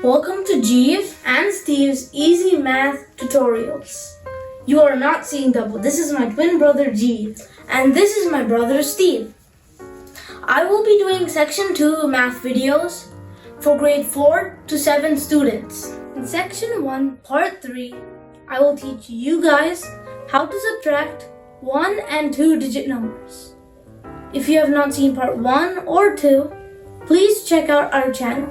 Welcome to Jeev and Steve's Easy Math Tutorials. You are not seeing double. This is my twin brother Jeev and this is my brother Steve. I will be doing section 2 math videos for grade 4 to 7 students. In section 1, part 3, I will teach you guys how to subtract 1 and 2 digit numbers. If you have not seen part 1 or 2, please check out our channel,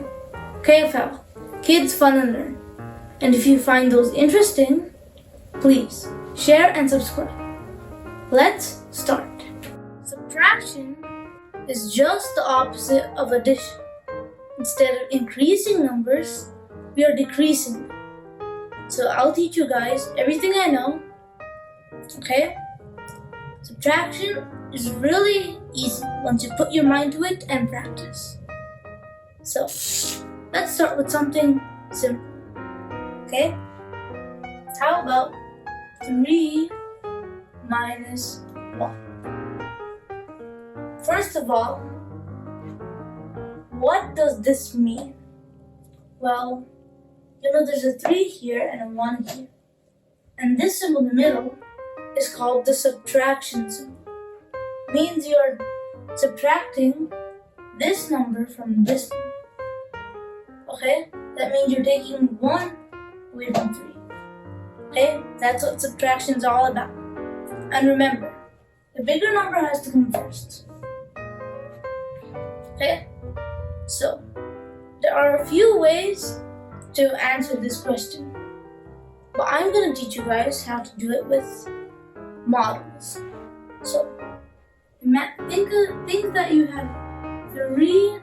KFL. Kids Fun and Learn. And if you find those interesting, please share and subscribe. Let's start. Subtraction is just the opposite of addition. Instead of increasing numbers, we are decreasing them. So I'll teach you guys everything I know. Okay? Subtraction is really easy once you put your mind to it and practice. So let's start with something simple, okay? How about 3 minus 1? First of all, what does this mean? Well, you know there's a 3 here and a 1 here. And this symbol in the middle is called the subtraction symbol. It means you're subtracting this number from this number. Okay, that means you're taking 1 away from 3. Okay, that's what subtraction is all about. And remember, the bigger number has to come first. Okay, so there are a few ways to answer this question, but I'm going to teach you guys how to do it with models. So think that you have 3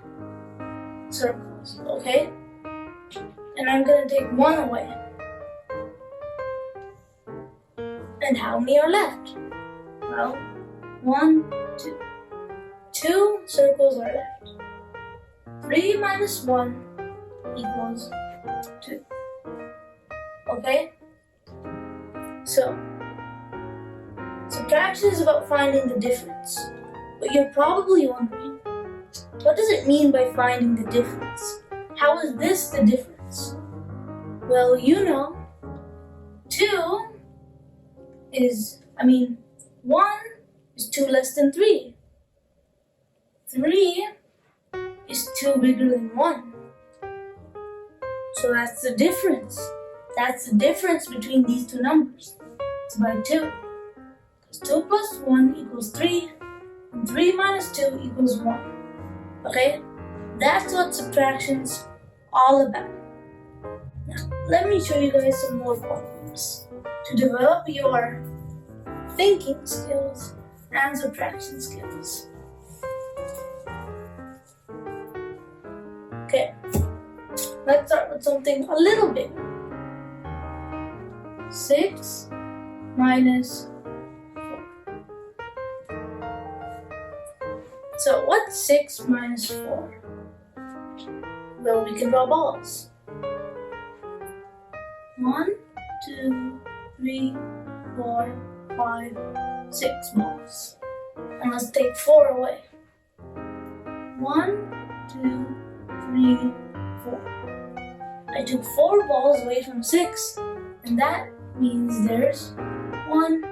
circles, okay? And I'm going to take 1 away. And how many are left? Well, 1, 2. 2 circles are left. 3 minus 1 equals 2. Okay? So, subtraction is about finding the difference. But you're probably wondering, what does it mean by finding the difference? How is this the difference? Well, you know, 1 is 2 less than 3. 3 is 2 bigger than 1. So that's the difference. That's the difference between these two numbers. It's by 2. Because 2 plus 1 equals 3, and 3 minus 2 equals 1. Okay? That's what subtraction's all about. Now, let me show you guys some more problems to develop your thinking skills and subtraction skills. Okay, let's start with something a little bigger. 6 minus 4. So what's 6 minus 4? Well, we can draw balls. 1, 2, 3, 4, 5, 6 balls. And let's take 4 away. 1, 2, 3, 4. I took 4 balls away from 6, and that means there's 1,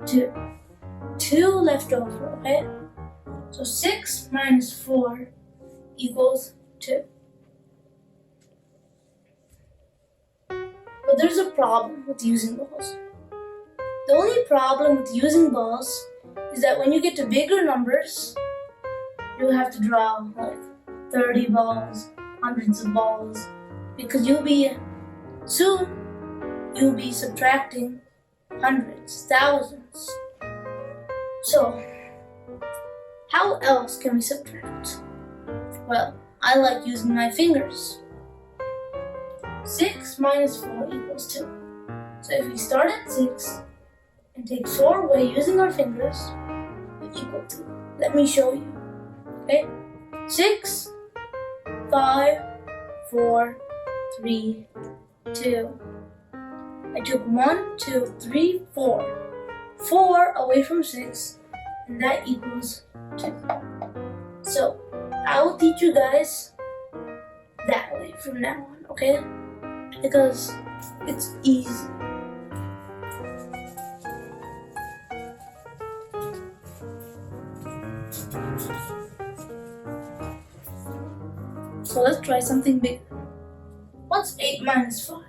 2. 2 left over, okay? So 6 minus 4 equals 2. But there's a problem with using balls. The only problem with using balls is that when you get to bigger numbers, you'll have to draw like 30 balls, hundreds of balls, because you'll be subtracting hundreds, thousands. So, how else can we subtract? Well, I like using my fingers. 6 minus 4 equals 2. So if we start at 6 and take 4 away using our fingers, we equal 2. Let me show you. Okay? 6, 5, 4, 3, 2. I took 1, 2, 3, 4. 4 away from 6, and that equals 2. So I will teach you guys that way from now on. okay? Because it's easy. So let's try something big. What's 8 minus 5?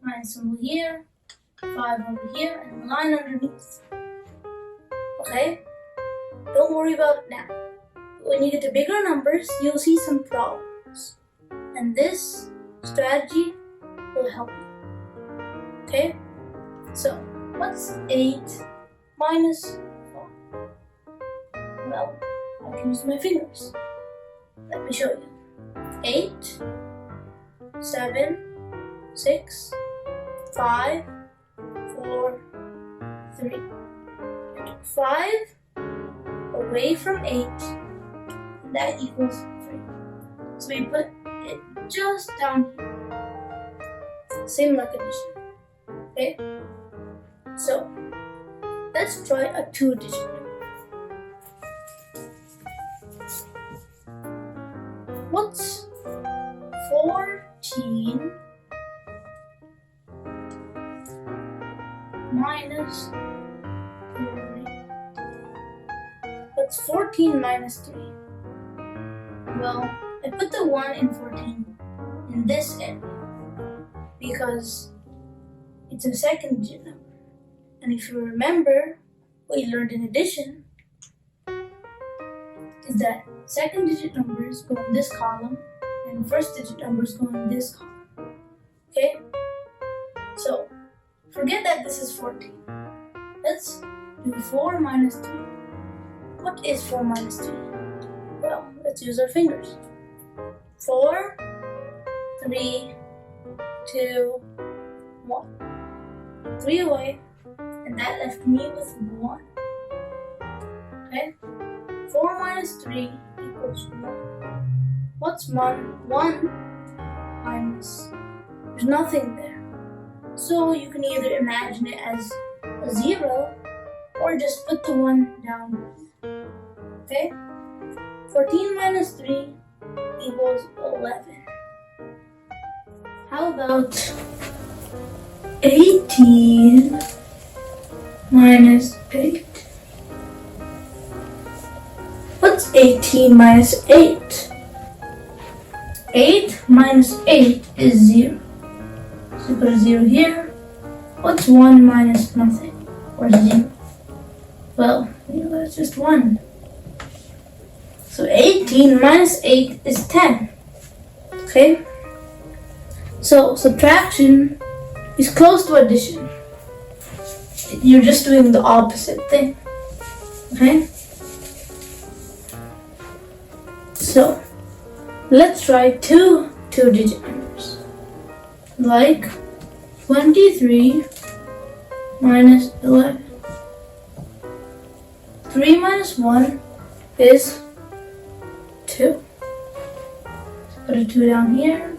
Minus symbol here, 5 over here, and a line underneath. Okay? Don't worry about it now. When you get to bigger numbers, you'll see some problems. And this strategy will help you. Okay? So, what's 8 minus 5? Well, I can use my fingers. Let me show you. 8, 7, 6, 5, 4, 3. I took 5 away from 8, and that equals 3. So we put it just down here. Same like addition. Okay? So, let's try a 2-digit number. What's 14 minus 3? What's 14 minus 3? Well, I put the 1 in 14 in this area because it's a second digit number. And if you remember what you learned in addition, is that second digit numbers go in this column and first digit numbers go in this column. Okay? So, forget that this is 14. Let's do 4 minus 3. What is 4 minus 3? Well, let's use our fingers. 4, 3, 2, 1. 3 away, and that left me with 1. Okay? 4 minus 3 equals 1. What's 1? 1 minus. There's nothing there. So you can either imagine it as a 0 or just put the 1 down. Okay? 14 minus 3 equals 11. How about 18 minus 8? What's 18 minus 8? 8 minus 8 is 0. So put a 0 here. What's 1 minus nothing? Or 0? Well, that's just 1. So 18 minus 8 is 10. Okay? So subtraction is close to addition. You're just doing the opposite thing. Okay? So, let's try two two-digit numbers. Like 23 minus 11. 3 minus 1 is 2. So put a 2 down here.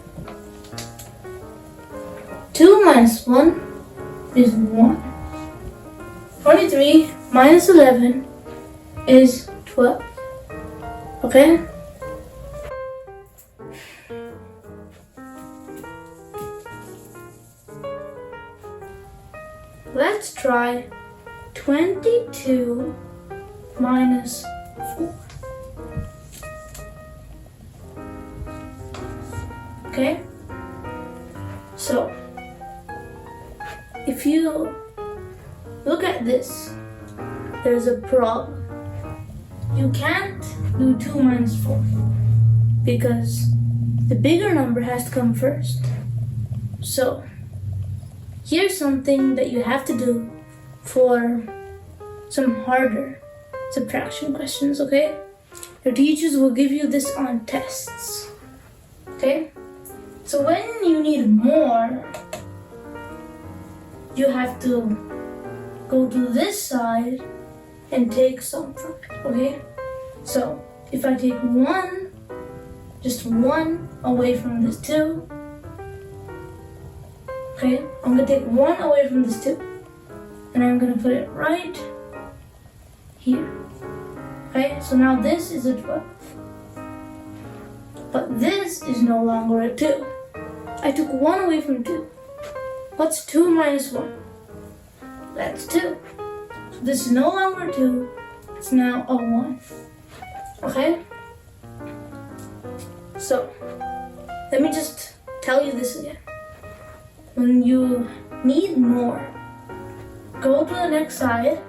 2 minus 1 is 1. 23 minus 11 is 12. Okay? Let's try 22 minus 4. Okay? So, if you look at this, there's a problem. You can't do 2 minus 4 because the bigger number has to come first. So, here's something that you have to do for some harder subtraction questions, okay? Your teachers will give you this on tests, okay? So when you need more, you have to go to this side and take some from it, okay? So if I take 1, just 1 away from this 2, okay, I'm going to take 1 away from this 2, and I'm going to put it right here. Okay, so now this is a 12. But this is no longer a 2. I took 1 away from 2. What's 2 minus 1? That's 2. So this is no longer 2. It's now a 1. Okay? So, let me just tell you this again. When you need more, go to the next side,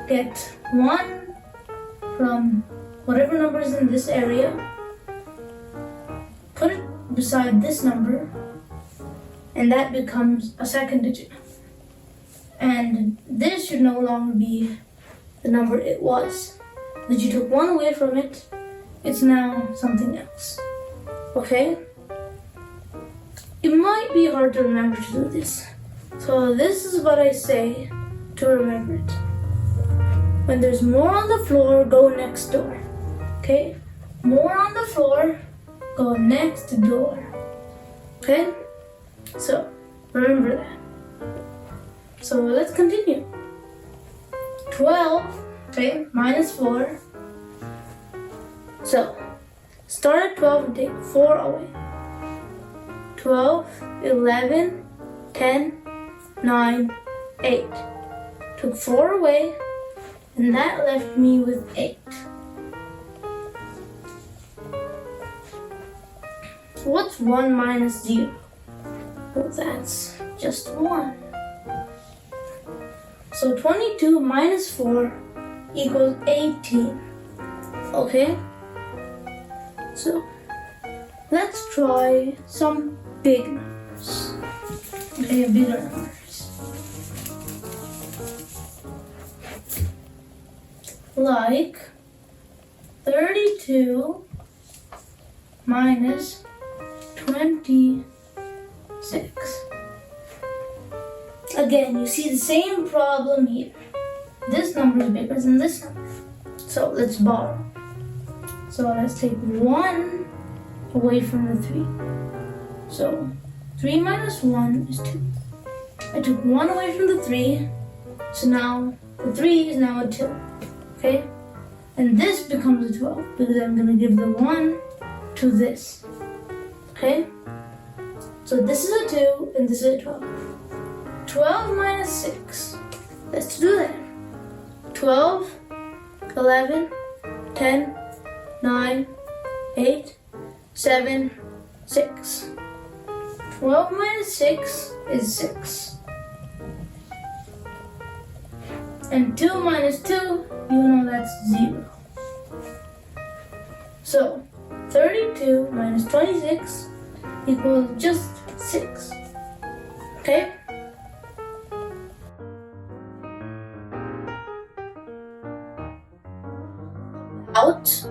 get 1 from whatever number is in this area, put it beside this number, and that becomes a second digit. And this should no longer be the number it was. That you took 1 away from it, it's now something else. Okay? It might be hard to remember to do this. So this is what I say to remember it. When there's more on the floor, go next door. Okay? More on the floor, go next door. Okay? So, remember that. So let's continue. 12, okay, minus 4. So, start at 12 and take 4 away. 12, 11, 10, 9, 8. Took 4 away, and that left me with 8. What's 1 minus 0? Well, that's just 1. So 22 minus 4 equals 18. Okay? So, let's try some big numbers. Okay, bigger numbers. Like 32 minus 26. Again, you see the same problem here. This number is bigger than this number. So let's borrow. So let's take 1 away from the 3. So 3 minus 1 is 2. I took 1 away from the 3. So now the 3 is now a 2. Okay? And this becomes a 12 because I'm going to give the 1 to this. Okay? So this is a 2 and this is a 12. 12 minus 6. Let's do that. 12, 11, 10, 9, 8, 7, 6. 12 minus 6 is 6. And 2 minus 2, you know that's 0. So, 32 minus 26 equals just 6. Okay? Out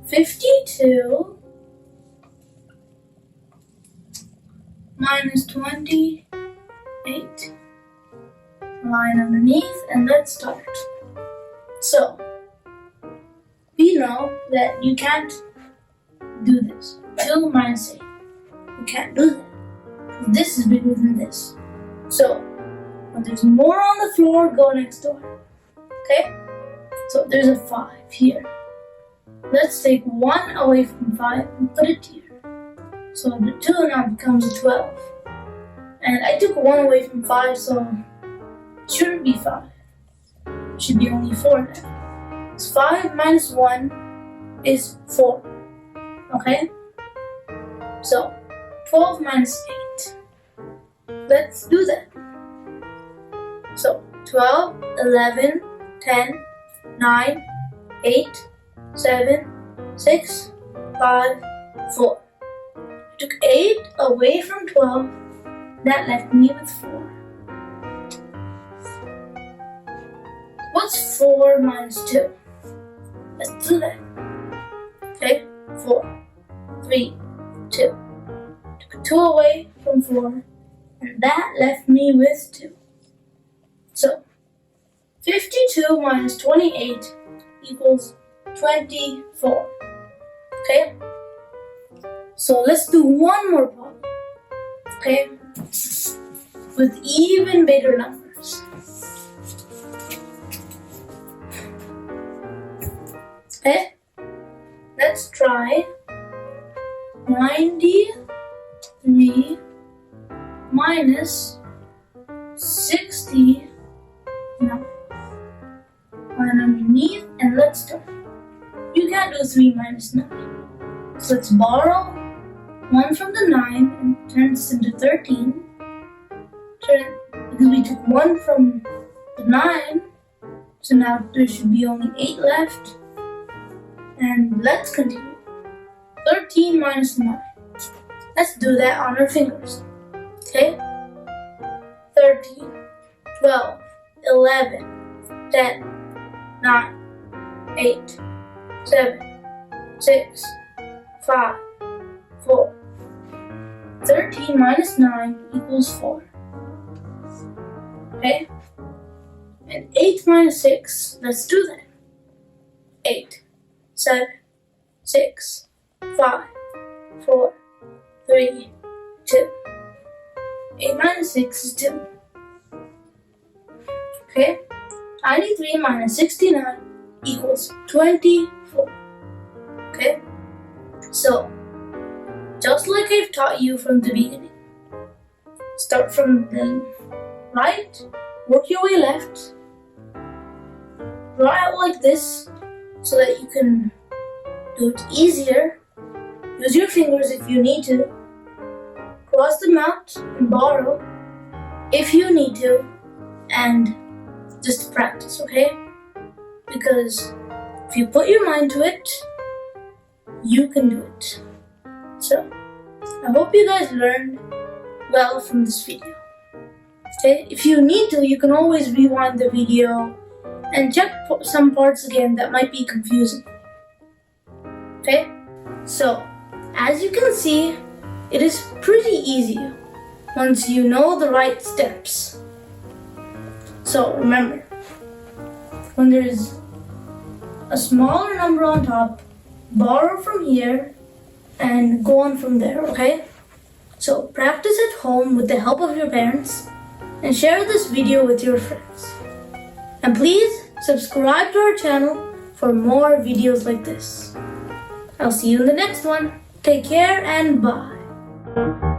52 minus 28. Line underneath, and let's start. So, we know that you can't do this. 2 minus 8. You can't do that. This is bigger than this. So, when there's more on the floor, go next door. Okay? So there's a 5 here. Let's take 1 away from 5 and put it here. So the 2 now becomes a 12. And I took 1 away from 5, so it shouldn't be 5. It should be only 4 now. So 5 minus 1 is 4. Okay? So 12 minus 8. Let's do that. So 12, 11, 10, 9, 8, 7, 6, 5, 4. I took 8 away from 12. That left me with 4. What's 4 minus 2? Let's do that. Okay, 4, 3, 2. Took 2 away from 4. And that left me with 2. So, 52 minus 28 equals 24. Okay? So let's do one more problem. Okay? With even bigger numbers. Okay? Let's try 3 minus 9. So let's borrow 1 from the 9 and turn this into 13. Because we took 1 from the 9, so now there should be only 8 left. And let's continue. 13 minus 9. Let's do that on our fingers. Okay? 13, 12, 11, 10, 9, 8, 7, 6, 5, 4. 13 minus 9 equals 4. Okay? And 8 minus 6, let's do that. 8, 7, 6, 5, 4, 3, 2. 8 minus 6 is 2. Okay? 93 minus 69 equals 24. Okay? So, just like I've taught you from the beginning, start from the right, work your way left, draw out like this so that you can do it easier. Use your fingers if you need to. Cross them out and borrow if you need to, and just practice, okay? Because if you put your mind to it, you can do it. So, I hope you guys learned well from this video. Okay? If you need to, you can always rewind the video and check some parts again that might be confusing. Okay? So, as you can see, it is pretty easy once you know the right steps. So remember, when there is a smaller number on top, borrow from here and go on from there, okay? So practice at home with the help of your parents and share this video with your friends. And please subscribe to our channel for more videos like this. I'll see you in the next one. Take care and bye.